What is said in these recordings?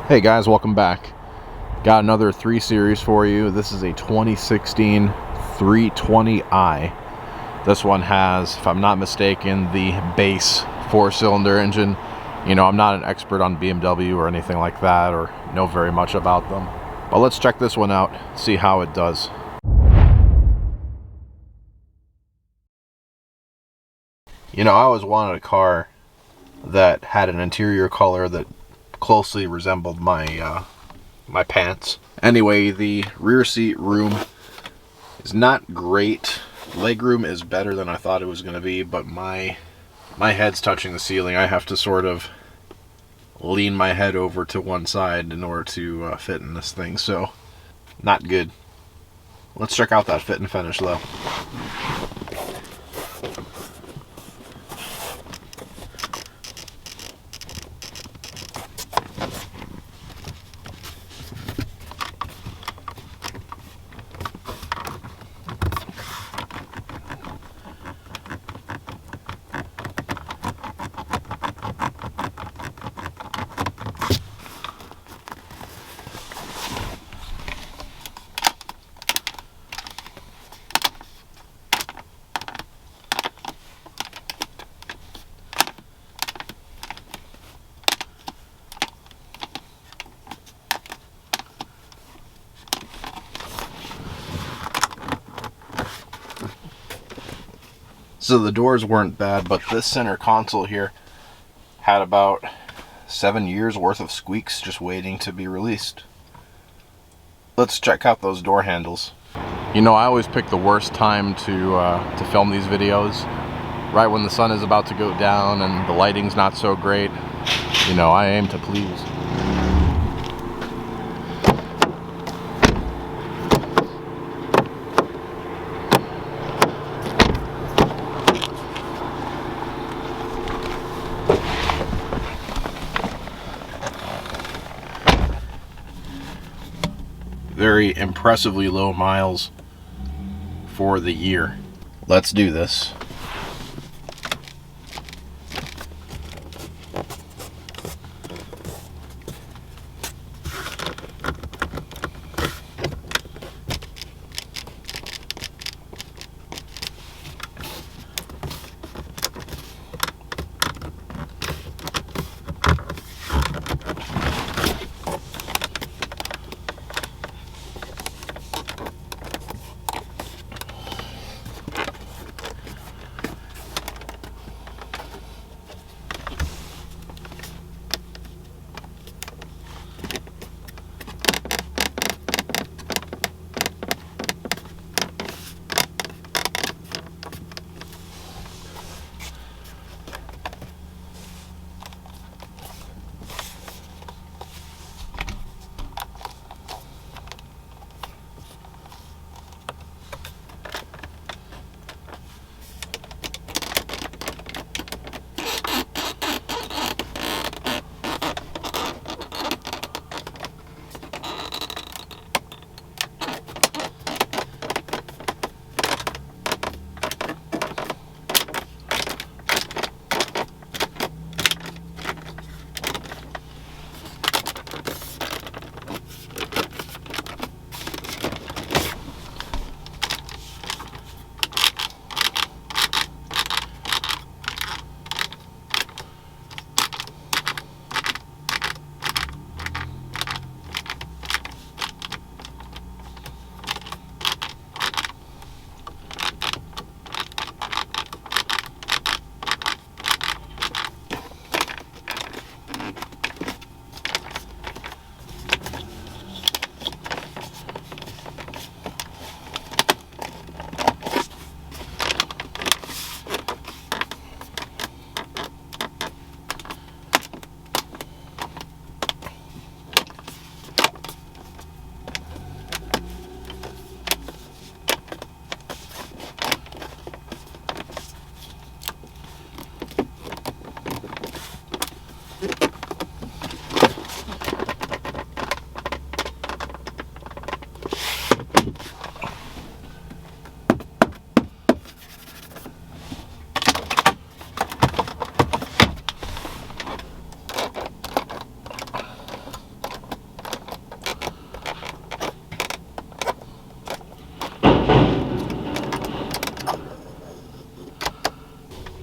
Hey guys, welcome back. Got another 3 Series for you. This is a 2016 320i. This one has, if I'm not mistaken, the base 4-cylinder engine. You know, I'm not an expert on BMW or anything like that, or know very much about them. But let's check this one out, see how it does. You know, I always wanted a car that had an interior color that closely resembled my my pants. Anyway, the rear seat room is not great. Legroom is better than I thought it was going to be, but my head's touching the ceiling. I have to sort of lean my head over to one side in order to fit in this thing, so not good. Let's check out that fit and finish though. So the doors weren't bad, but this center console here had about 7 years worth of squeaks just waiting to be released. Let's check out those door handles. You know, I always pick the worst time to film these videos. Right when the sun is about to go down and the lighting's not so great. You know, I aim to please. Very impressively low miles for the year. Let's do this.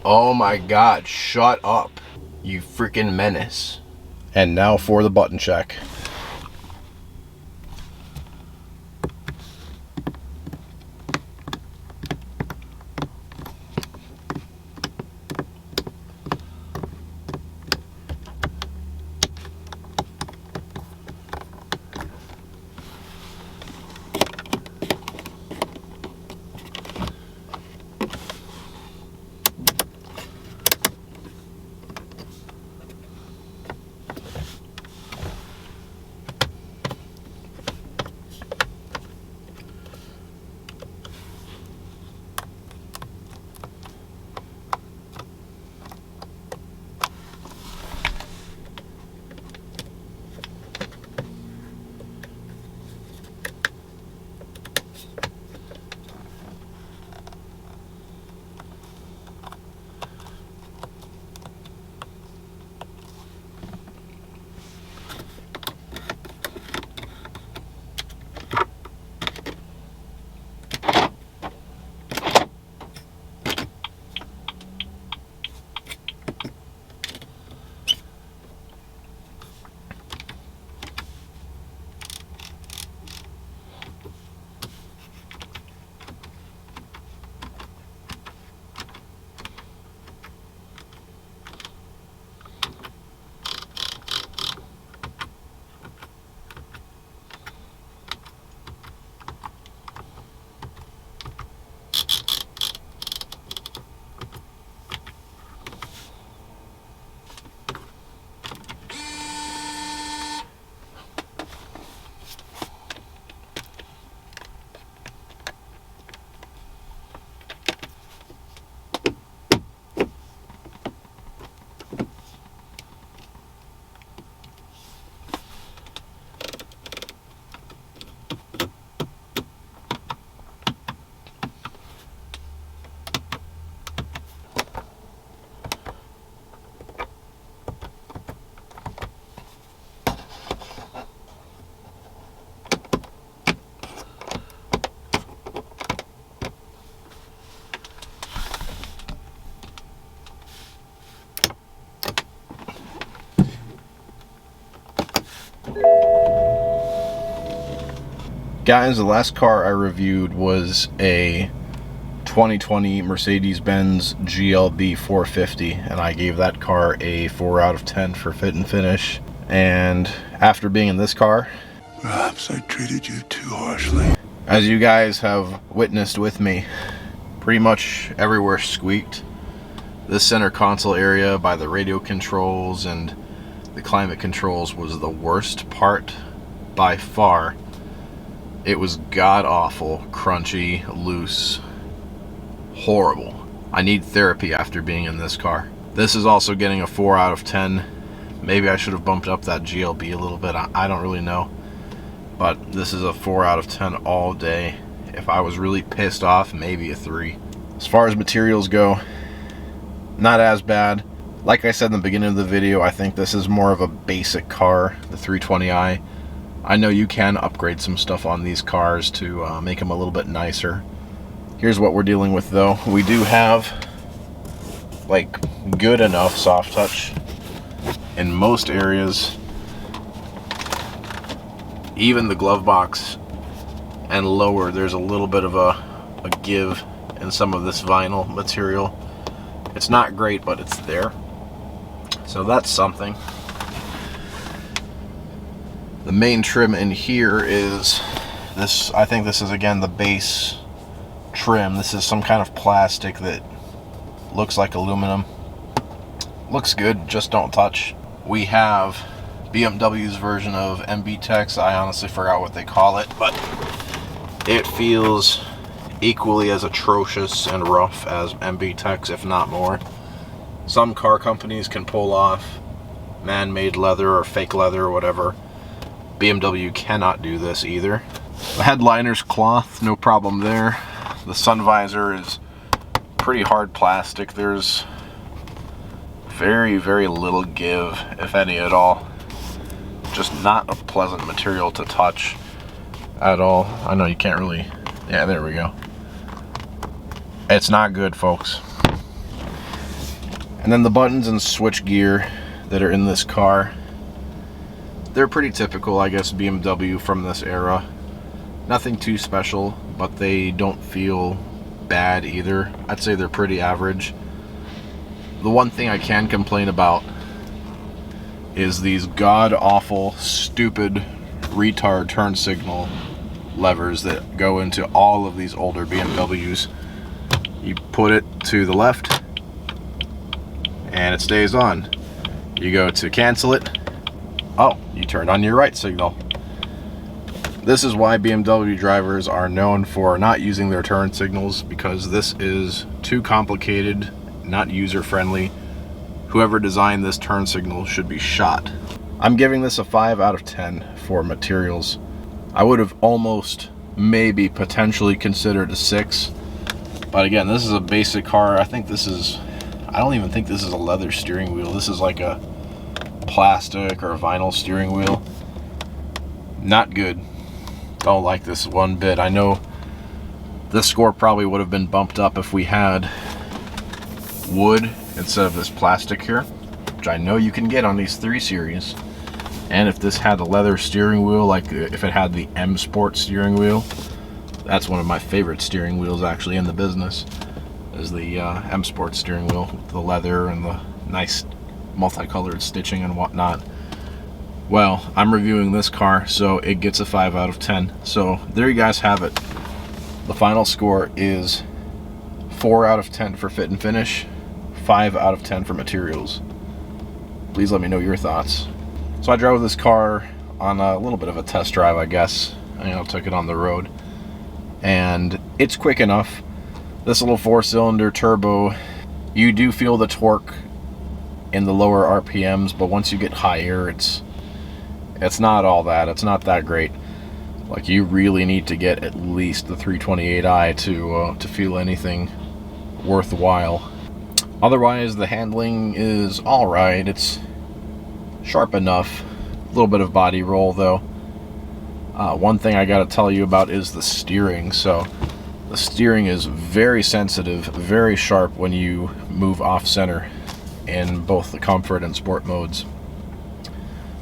Oh my God, shut up, you freaking menace. And now for the button check. Guys, the last car I reviewed was a 2020 Mercedes-Benz GLB 450, and I gave that car a 4 out of 10 for fit and finish. And after being in this car, perhaps I treated you too harshly. As you guys have witnessed with me, pretty much everywhere squeaked. This center console area by the radio controls and the climate controls was the worst part by far. It was god-awful, crunchy, loose, horrible. I need therapy after being in this car. This is also getting a 4 out of 10. Maybe I should have bumped up that GLB a little bit. I don't really know. But this is a 4 out of 10 all day. If I was really pissed off, maybe a 3. As far as materials go, not as bad. Like I said in the beginning of the video, I think this is more of a basic car, the 320i. I know you can upgrade some stuff on these cars to make them a little bit nicer. Here's what we're dealing with though. We do have like good enough soft touch in most areas. Even the glove box and lower, there's a little bit of a give in some of this vinyl material. It's not great, but it's there. So that's something. The main trim in here is this. I think this is again the base trim. This is some kind of plastic that looks like aluminum. Looks good, just don't touch. We have BMW's version of MB-Tex. I honestly forgot what they call it, but it feels equally as atrocious and rough as MB-Tex, if not more. Some car companies can pull off man-made leather or fake leather or whatever. BMW cannot do this either. The headliner's cloth, no problem there. The sun visor is pretty hard plastic. There's very, very little give, if any at all. Just not a pleasant material to touch at all. I know you can't really, yeah, there we go. It's not good, folks. And then the buttons and switch gear that are in this car, they're pretty typical, I guess, BMW from this era. Nothing too special, but they don't feel bad either. I'd say they're pretty average. The one thing I can complain about is these god-awful, stupid, retard turn signal levers that go into all of these older BMWs. You put it to the left and it stays on. You go to cancel it, oh, you turn on your right signal. This is why BMW drivers are known for not using their turn signals, because this is too complicated, not user-friendly. Whoever designed this turn signal should be shot. I'm giving this a 5 out of 10 for materials. I would have almost, maybe, potentially considered a 6. But again, this is a basic car. I don't even think this is a leather steering wheel. This is like a plastic or a vinyl steering wheel. Not good. Don't like this one bit. I know this score probably would have been bumped up if we had wood instead of this plastic here, which I know you can get on these 3 Series. And if this had a leather steering wheel, like if it had the M Sport steering wheel, that's one of my favorite steering wheels actually in the business, is the M Sport steering wheel with the leather and the nice multicolored stitching and whatnot. Well, I'm reviewing this car, so it gets a 5 out of 10. So there you guys have it. The final score is 4 out of 10 for fit and finish, 5 out of 10 for materials. Please let me know your thoughts. So I drove this car on a little bit of a test drive, I guess. I took it on the road, and it's quick enough. This little 4-cylinder turbo, you do feel the torque in the lower RPMs, but once you get higher, it's not all that. It's not that great. Like, you really need to get at least the 328i to feel anything worthwhile. Otherwise, the handling is all right. It's sharp enough. A little bit of body roll, though. One thing I gotta tell you about is the steering. So the steering is very sensitive, very sharp when you move off center in both the comfort and sport modes.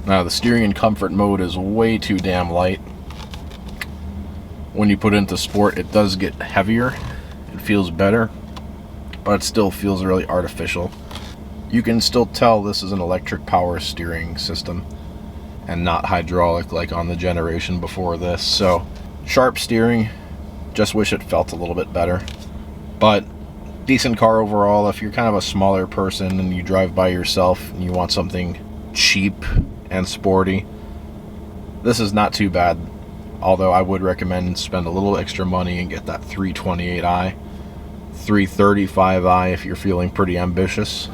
Now, the steering in comfort mode is way too damn light. When you put it into sport, it does get heavier. It feels better, but it still feels really artificial. You can still tell this is an electric power steering system and not hydraulic like on the generation before this. So, sharp steering, just wish it felt a little bit better. But decent car overall. If you're kind of a smaller person and you drive by yourself and you want something cheap and sporty, this is not too bad. Although I would recommend spend a little extra money and get that 328i, 335i if you're feeling pretty ambitious,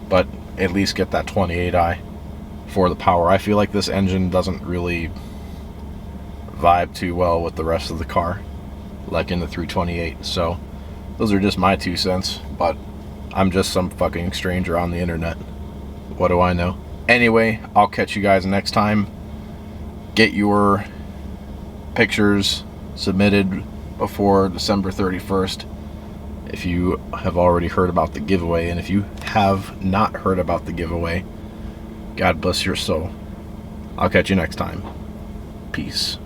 but at least get that 28i for the power. I feel like this engine doesn't really vibe too well with the rest of the car, like in the 328. So those are just my 2 cents, but I'm just some fucking stranger on the internet. What do I know? Anyway, I'll catch you guys next time. Get your pictures submitted before December 31st if you have already heard about the giveaway, and if you have not heard about the giveaway, God bless your soul. I'll catch you next time. Peace.